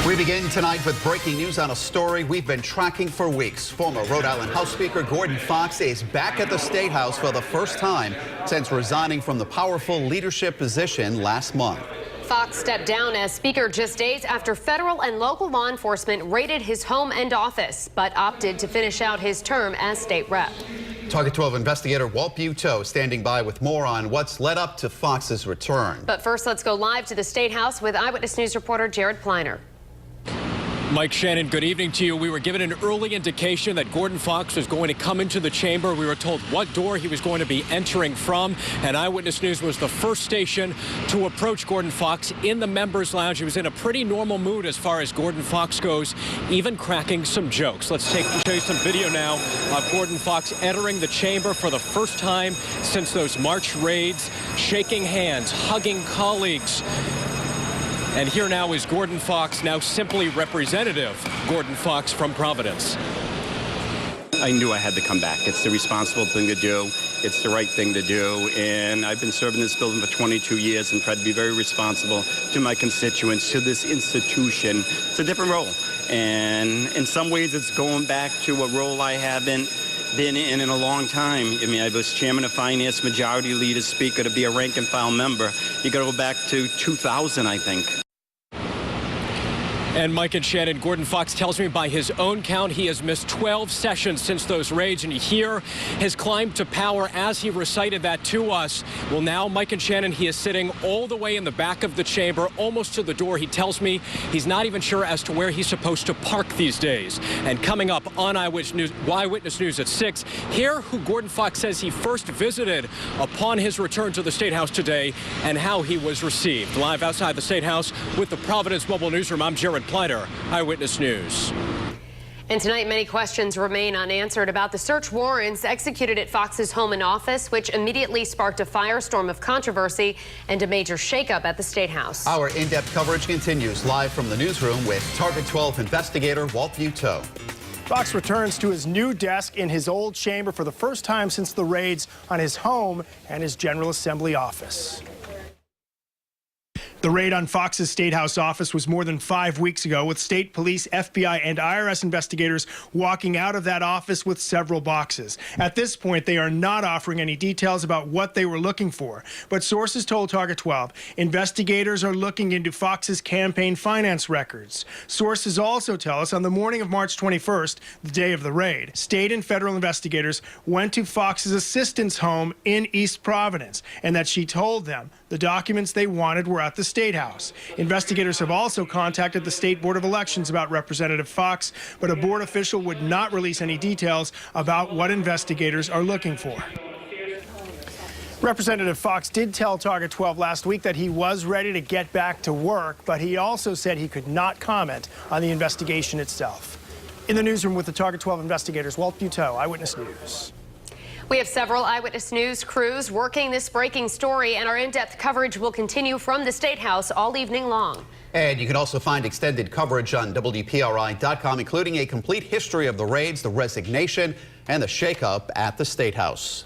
We begin tonight with breaking news on a story we've been tracking for weeks. Former Rhode Island House Speaker Gordon Fox is back at the State House for the first time since resigning from the powerful leadership position last month. Fox stepped down as Speaker just days after federal and local law enforcement raided his home and office, but opted to finish out his term as state rep. Target 12 investigator Walt Buteau standing by with more on what's led up to Fox's return. But first, let's go live to the State House with Eyewitness News reporter Jared Pliner. Mike Shannon, good evening to you. We were given an early indication that Gordon Fox was going to come into the chamber. We were told what door he was going to be entering from, and Eyewitness News was the first station to approach Gordon Fox in the members' lounge. He was in a pretty normal mood as far as Gordon Fox goes, even cracking some jokes. Let's show you some video now of Gordon Fox entering the chamber for the first time since those March raids, shaking hands, hugging colleagues. And here now is Gordon Fox, now simply Representative Gordon Fox from Providence. I knew I had to come back. It's the responsible thing to do. It's the right thing to do. And I've been serving this building for 22 years and tried to be very responsible to my constituents, to this institution. It's a different role. And in some ways, it's going back to a role I haven't been in a long time. I mean, I was chairman of finance, majority leader, speaker, to be a rank and file member. You got to go back to 2000, I think. And Mike and Shannon, Gordon Fox tells me by his own count he has missed 12 sessions since those raids, and here his climb to power as he recited that to us. Well, now, Mike and Shannon, he is sitting all the way in the back of the chamber, almost to the door. He tells me he's not even sure as to where he's supposed to park these days. And coming up on Eyewitness News at 6, hear who Gordon Fox says he first visited upon his return to the State House today and how he was received. Live outside the State House with the Providence Mobile Newsroom, I'm Jared Pliner, Eyewitness News. And tonight, many questions remain unanswered about the search warrants executed at Fox's home and office, which immediately sparked a firestorm of controversy and a major shakeup at the State House. Our in-depth coverage continues live from the newsroom with Target 12 investigator Walt Buteau. Fox returns to his new desk in his old chamber for the first time since the raids on his home and his General Assembly office. The raid on Fox's State House office was more than 5 weeks ago, with state police, FBI, and IRS investigators walking out of that office with several boxes. At this point, they are not offering any details about what they were looking for. But sources told Target 12 investigators are looking into Fox's campaign finance records. Sources also tell us on the morning of March 21st, the day of the raid, state and federal investigators went to Fox's assistant's home in East Providence, and that she told them the documents they wanted were at the State House. Investigators have also contacted the State Board of Elections about Representative Fox, but a board official would not release any details about what investigators are looking for. Representative Fox did tell Target 12 last week that he was ready to get back to work, but he also said he could not comment on the investigation itself. In the newsroom with the Target 12 investigators, Walt Buteau, Eyewitness News. We have several Eyewitness News crews working this breaking story, and our in-depth coverage will continue from the State House all evening long. And you can also find extended coverage on WPRI.com, including a complete history of the raids, the resignation, and the shakeup at the State House.